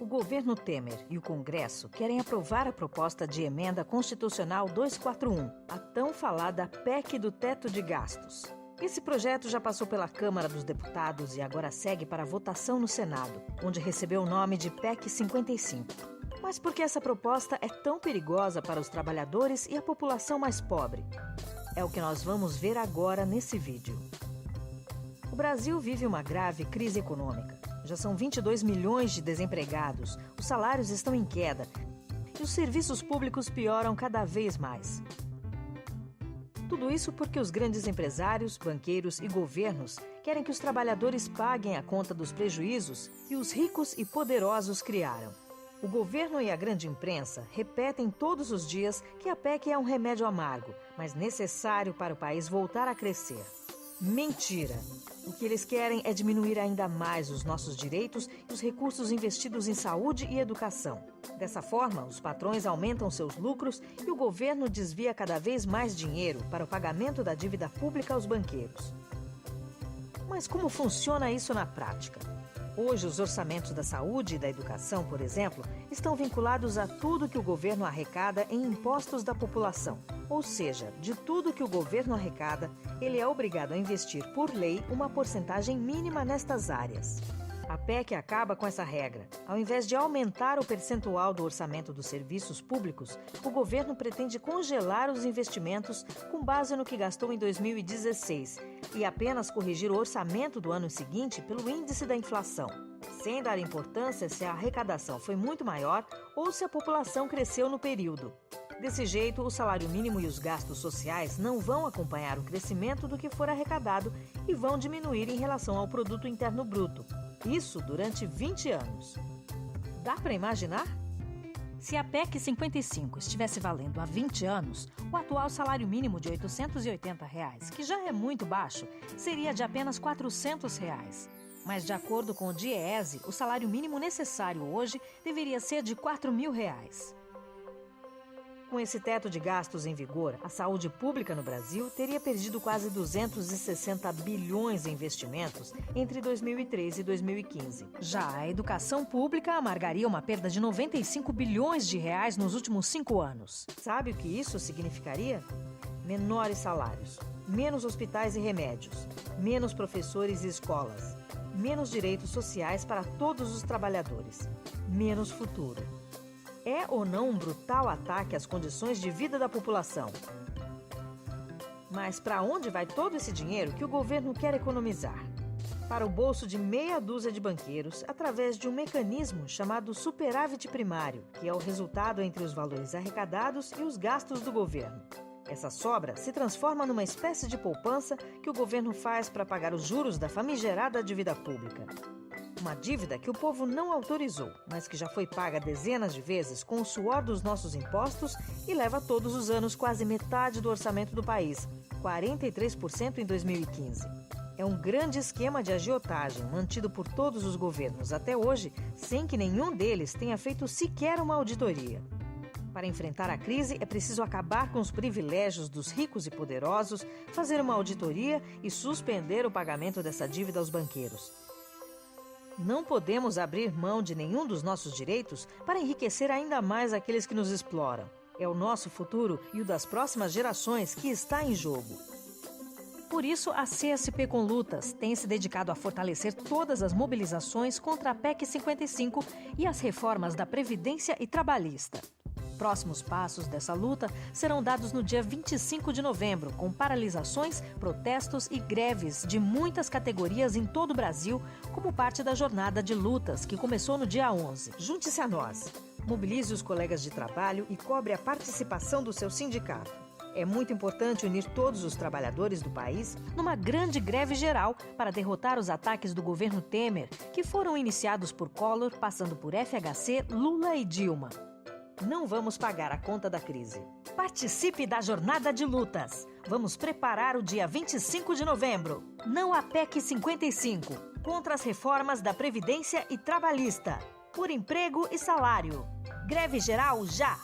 O governo Temer e o Congresso querem aprovar a proposta de emenda constitucional 241, a tão falada PEC do teto de gastos. Esse projeto já passou pela Câmara dos Deputados e agora segue para votação no Senado, onde recebeu o nome de PEC 55. Mas por que essa proposta é tão perigosa para os trabalhadores e a população mais pobre? É o que nós vamos ver agora nesse vídeo. O Brasil vive uma grave crise econômica. Já são 22 milhões de desempregados, os salários estão em queda e os serviços públicos pioram cada vez mais. Tudo isso porque os grandes empresários, banqueiros e governos querem que os trabalhadores paguem a conta dos prejuízos que os ricos e poderosos criaram. O governo e a grande imprensa repetem todos os dias que a PEC é um remédio amargo, mas necessário para o país voltar a crescer. Mentira! O que eles querem é diminuir ainda mais os nossos direitos e os recursos investidos em saúde e educação. Dessa forma, os patrões aumentam seus lucros e o governo desvia cada vez mais dinheiro para o pagamento da dívida pública aos banqueiros. Mas como funciona isso na prática? Hoje, os orçamentos da saúde e da educação, por exemplo, estão vinculados a tudo que o governo arrecada em impostos da população. Ou seja, de tudo que o governo arrecada, ele é obrigado a investir por lei uma porcentagem mínima nestas áreas. A PEC acaba com essa regra. Ao invés de aumentar o percentual do orçamento dos serviços públicos, o governo pretende congelar os investimentos com base no que gastou em 2016 e apenas corrigir o orçamento do ano seguinte pelo índice da inflação, sem dar importância se a arrecadação foi muito maior ou se a população cresceu no período. Desse jeito, o salário mínimo e os gastos sociais não vão acompanhar o crescimento do que for arrecadado e vão diminuir em relação ao produto interno bruto. Isso durante 20 anos. Dá para imaginar? Se a PEC 55 estivesse valendo há 20 anos, o atual salário mínimo de R$ 880, que já é muito baixo, seria de apenas R$ 400. Mas, de acordo com o DIEESE, o salário mínimo necessário hoje deveria ser de R$ 4.000. Com esse teto de gastos em vigor, a saúde pública no Brasil teria perdido quase 260 bilhões em investimentos entre 2013 e 2015. Já a educação pública amargaria uma perda de 95 bilhões de reais nos últimos 5 anos. Sabe o que isso significaria? Menores salários, menos hospitais e remédios, menos professores e escolas, menos direitos sociais para todos os trabalhadores, menos futuro. É ou não um brutal ataque às condições de vida da população? Mas para onde vai todo esse dinheiro que o governo quer economizar? Para o bolso de meia dúzia de banqueiros, através de um mecanismo chamado superávit primário, que é o resultado entre os valores arrecadados e os gastos do governo. Essa sobra se transforma numa espécie de poupança que o governo faz para pagar os juros da famigerada dívida pública. Uma dívida que o povo não autorizou, mas que já foi paga dezenas de vezes com o suor dos nossos impostos e leva todos os anos quase metade do orçamento do país, 43% em 2015. É um grande esquema de agiotagem mantido por todos os governos até hoje, sem que nenhum deles tenha feito sequer uma auditoria. Para enfrentar a crise, é preciso acabar com os privilégios dos ricos e poderosos, fazer uma auditoria e suspender o pagamento dessa dívida aos banqueiros. Não podemos abrir mão de nenhum dos nossos direitos para enriquecer ainda mais aqueles que nos exploram. É o nosso futuro e o das próximas gerações que está em jogo. Por isso, a CSP com Lutas tem se dedicado a fortalecer todas as mobilizações contra a PEC 55 e as reformas da Previdência e Trabalhista. Próximos passos dessa luta serão dados no dia 25 de novembro, com paralisações, protestos e greves de muitas categorias em todo o Brasil, como parte da jornada de lutas que começou no dia 11. Junte-se a nós. Mobilize os colegas de trabalho e cobre a participação do seu sindicato. É muito importante unir todos os trabalhadores do país numa grande greve geral para derrotar os ataques do governo Temer, que foram iniciados por Collor, passando por FHC, Lula e Dilma. Não vamos pagar a conta da crise. Participe da jornada de lutas. Vamos preparar o dia 25 de novembro. Não a PEC 55. Contra as reformas da Previdência e Trabalhista. Por emprego e salário. Greve geral já!